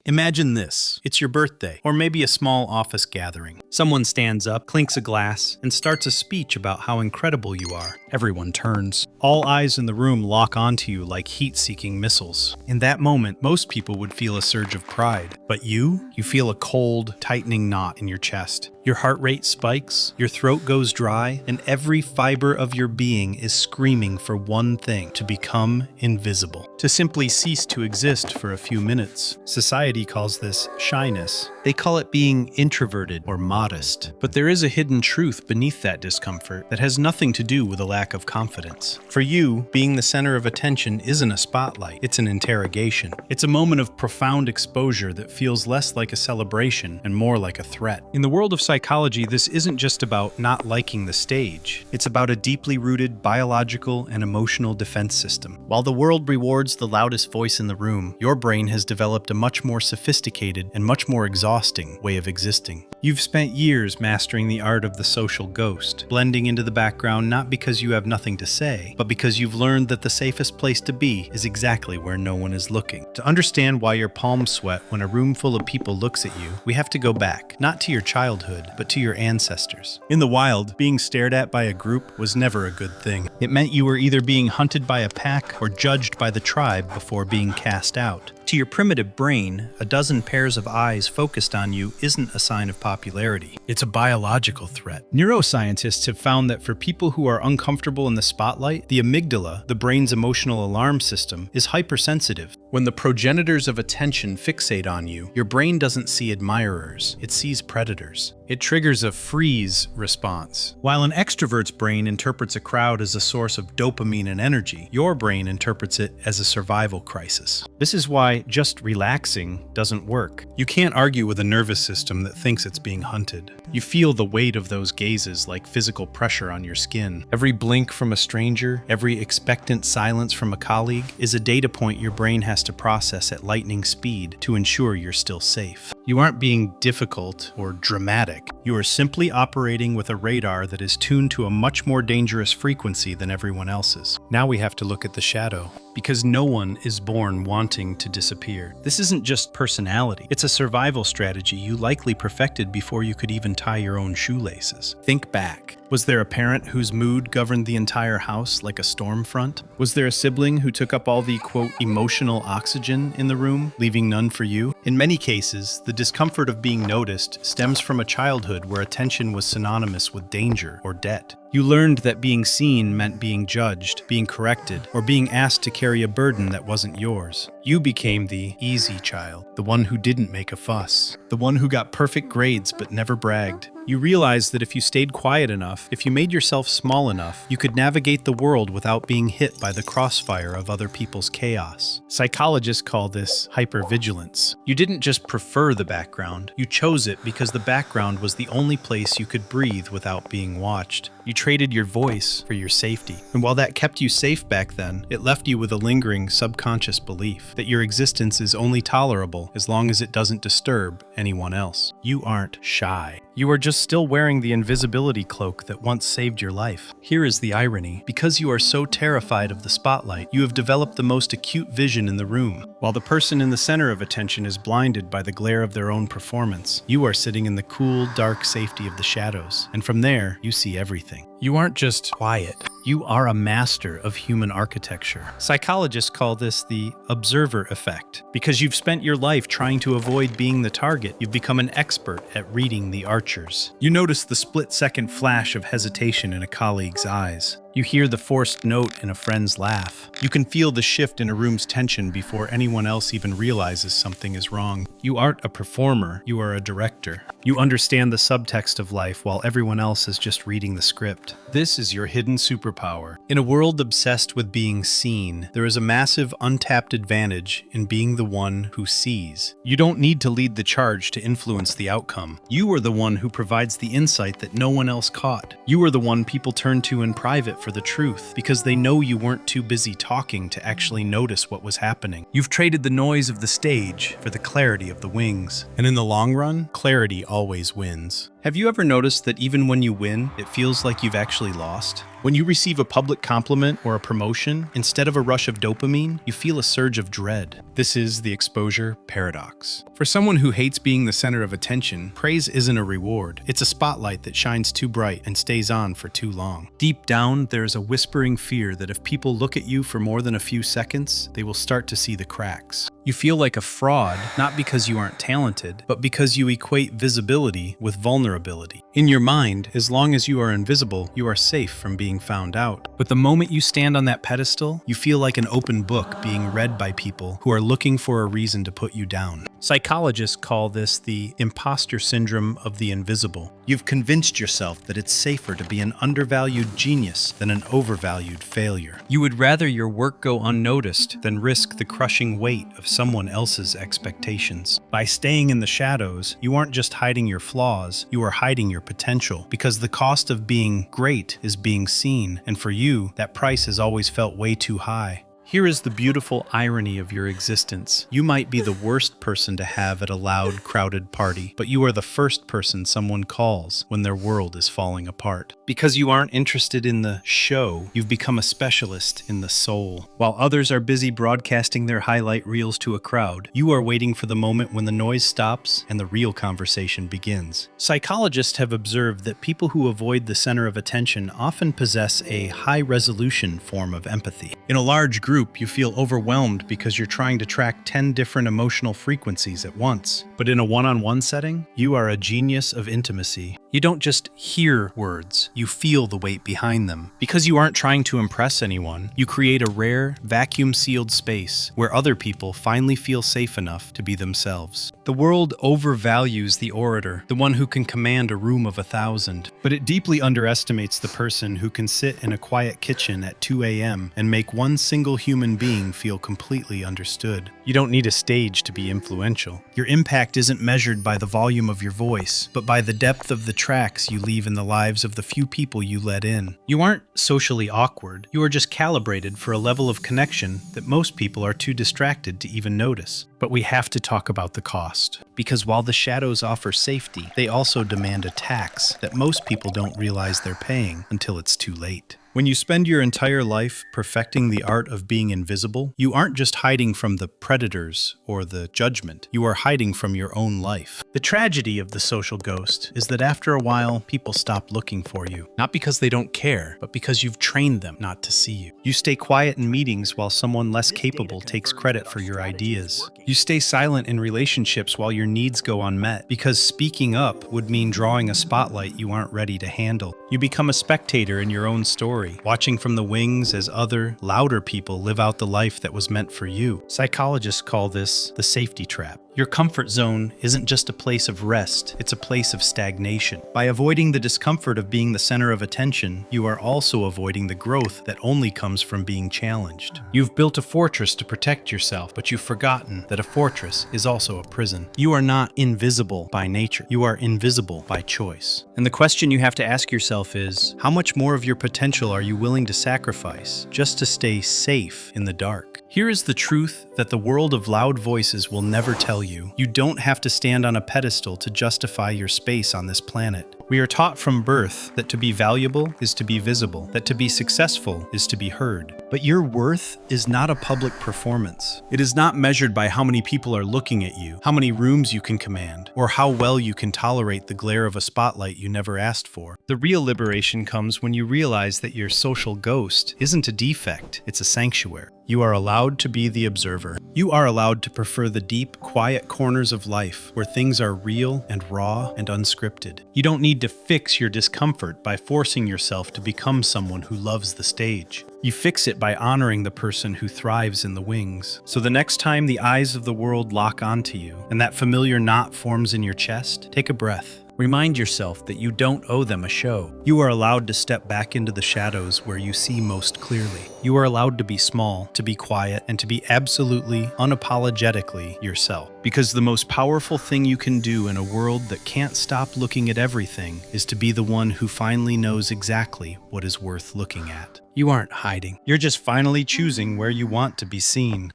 Imagine this. It's your birthday, or maybe a small office gathering. Someone stands up, clinks a glass, and starts a speech about how incredible you are. Everyone turns. All eyes in the room lock onto you like heat-seeking missiles. In that moment, most people would feel a surge of pride. But you feel a cold, tightening knot in your chest. Your heart rate spikes, your throat goes dry, and every fiber of your being is screaming for one thing: to become invisible. To simply cease to exist for a few minutes. Society calls this shyness. They call it being introverted or modest. But there is a hidden truth beneath that discomfort that has nothing to do with a lack of confidence. For you, being the center of attention isn't a spotlight, it's an interrogation. It's a moment of profound exposure that feels less like a celebration and more like a threat. In the world of psychology, this isn't just about not liking the stage. It's about a deeply rooted biological and emotional defense system. While the world rewards the loudest voice in the room, your brain has developed a much more sophisticated and much more exhausting way of existing. You've spent years mastering the art of the social ghost, blending into the background not because you have nothing to say, but because you've learned that the safest place to be is exactly where no one is looking. To understand why your palms sweat when a room full of people looks at you, we have to go back, not to your childhood, but to your ancestors. In the wild, being stared at by a group was never a good thing. It meant you were either being hunted by a pack or judged by the tribe before being cast out. To your primitive brain, a dozen pairs of eyes focused on you isn't a sign of popularity. It's a biological threat. Neuroscientists have found that for people who are uncomfortable in the spotlight, the amygdala, the brain's emotional alarm system, is hypersensitive. When the progenitors of attention fixate on you, your brain doesn't see admirers, it sees predators. It triggers a freeze response. While an extrovert's brain interprets a crowd as a source of dopamine and energy, your brain interprets it as a survival crisis. This is why just relaxing doesn't work. You can't argue with a nervous system that thinks it's being hunted. You feel the weight of those gazes like physical pressure on your skin. Every blink from a stranger, every expectant silence from a colleague is a data point your brain has to process at lightning speed to ensure you're still safe. You aren't being difficult or dramatic. You are simply operating with a radar that is tuned to a much more dangerous frequency than everyone else's. Now we have to look at the shadow, because no one is born wanting to disappear. This isn't just personality. It's a survival strategy you likely perfected before you could even tie your own shoelaces. Think back. Was there a parent whose mood governed the entire house like a storm front? Was there a sibling who took up all the, quote, emotional oxygen in the room, leaving none for you? In many cases, the discomfort of being noticed stems from a childhood where attention was synonymous with danger or debt. You learned that being seen meant being judged, being corrected, or being asked to carry a burden that wasn't yours. You became the easy child, the one who didn't make a fuss, the one who got perfect grades but never bragged. You realized that if you stayed quiet enough, if you made yourself small enough, you could navigate the world without being hit by the crossfire of other people's chaos. Psychologists call this hyper-vigilance. You didn't just prefer the background, you chose it because the background was the only place you could breathe without being watched. You traded your voice for your safety. And while that kept you safe back then, it left you with a lingering subconscious belief that your existence is only tolerable as long as it doesn't disturb anyone else. You aren't shy. You are just still wearing the invisibility cloak that once saved your life. Here is the irony. Because you are so terrified of the spotlight, you have developed the most acute vision in the room. While the person in the center of attention is blinded by the glare of their own performance, you are sitting in the cool, dark safety of the shadows. And from there, you see everything. You aren't just quiet. You are a master of human architecture. Psychologists call this the observer effect. Because you've spent your life trying to avoid being the target, you've become an expert at reading the archers. You notice the split-second flash of hesitation in a colleague's eyes. You hear the forced note in a friend's laugh. You can feel the shift in a room's tension before anyone else even realizes something is wrong. You aren't a performer, you are a director. You understand the subtext of life while everyone else is just reading the script. This is your hidden superpower. In a world obsessed with being seen, there is a massive untapped advantage in being the one who sees. You don't need to lead the charge to influence the outcome. You are the one who provides the insight that no one else caught. You are the one people turn to in private for the truth, because they know you weren't too busy talking to actually notice what was happening. You've traded the noise of the stage for the clarity of the wings. And in the long run, clarity always wins. Have you ever noticed that even when you win, it feels like you've actually lost? When you receive a public compliment or a promotion, instead of a rush of dopamine, you feel a surge of dread. This is the exposure paradox. For someone who hates being the center of attention, praise isn't a reward. It's a spotlight that shines too bright and stays on for too long. Deep down, there's a whispering fear that if people look at you for more than a few seconds, they will start to see the cracks. You feel like a fraud, not because you aren't talented, but because you equate visibility with vulnerability. In your mind, as long as you are invisible, you are safe from being found out. But the moment you stand on that pedestal, you feel like an open book being read by people who are looking for a reason to put you down. Psychologists call this the imposter syndrome of the invisible. You've convinced yourself that it's safer to be an undervalued genius than an overvalued failure. You would rather your work go unnoticed than risk the crushing weight of someone else's expectations. By staying in the shadows, you aren't just hiding your flaws, you are hiding your potential, because the cost of being great is being seen, and for you, that price has always felt way too high. Here is the beautiful irony of your existence. You might be the worst person to have at a loud, crowded party, but you are the first person someone calls when their world is falling apart. Because you aren't interested in the show, you've become a specialist in the soul. While others are busy broadcasting their highlight reels to a crowd, you are waiting for the moment when the noise stops and the real conversation begins. Psychologists have observed that people who avoid the center of attention often possess a high-resolution form of empathy. In a large group, you feel overwhelmed because you're trying to track 10 different emotional frequencies at once. But in a one-on-one setting, you are a genius of intimacy. You don't just hear words, you feel the weight behind them. Because you aren't trying to impress anyone, you create a rare, vacuum-sealed space where other people finally feel safe enough to be themselves. The world overvalues the orator, the one who can command a room of 1,000, but it deeply underestimates the person who can sit in a quiet kitchen at 2 a.m. and make one single human being feel completely understood. You don't need a stage to be influential. Your impact isn't measured by the volume of your voice, but by the depth of the tracks you leave in the lives of the few people you let in. You aren't socially awkward. You are just calibrated for a level of connection that most people are too distracted to even notice. But we have to talk about the cost. Because while the shadows offer safety, they also demand a tax that most people don't realize they're paying until it's too late. When you spend your entire life perfecting the art of being invisible, you aren't just hiding from the predators or the judgment, you are hiding from your own life. The tragedy of the social ghost is that after a while, people stop looking for you. Not because they don't care, but because you've trained them not to see you. You stay quiet in meetings while someone less capable takes credit for your ideas. You stay silent in relationships while your needs go unmet, because speaking up would mean drawing a spotlight you aren't ready to handle. You become a spectator in your own story, watching from the wings as other, louder people live out the life that was meant for you. Psychologists call this the safety trap. Your comfort zone isn't just a place of rest, it's a place of stagnation. By avoiding the discomfort of being the center of attention, you are also avoiding the growth that only comes from being challenged. You've built a fortress to protect yourself, but you've forgotten that a fortress is also a prison. You are not invisible by nature. You are invisible by choice. And the question you have to ask yourself is, how much more of your potential are you willing to sacrifice just to stay safe in the dark? Here is the truth that the world of loud voices will never tell you. You don't have to stand on a pedestal to justify your space on this planet. We are taught from birth that to be valuable is to be visible, that to be successful is to be heard. But your worth is not a public performance. It is not measured by how many people are looking at you, how many rooms you can command, or how well you can tolerate the glare of a spotlight you never asked for. The real liberation comes when you realize that your social ghost isn't a defect, it's a sanctuary. You are allowed to be the observer. You are allowed to prefer the deep, quiet corners of life where things are real and raw and unscripted. You don't need to fix your discomfort by forcing yourself to become someone who loves the stage. You fix it by honoring the person who thrives in the wings. So the next time the eyes of the world lock onto you and that familiar knot forms in your chest, take a breath. Remind yourself that you don't owe them a show. You are allowed to step back into the shadows where you see most clearly. You are allowed to be small, to be quiet, and to be absolutely, unapologetically yourself. Because the most powerful thing you can do in a world that can't stop looking at everything is to be the one who finally knows exactly what is worth looking at. You aren't hiding. You're just finally choosing where you want to be seen.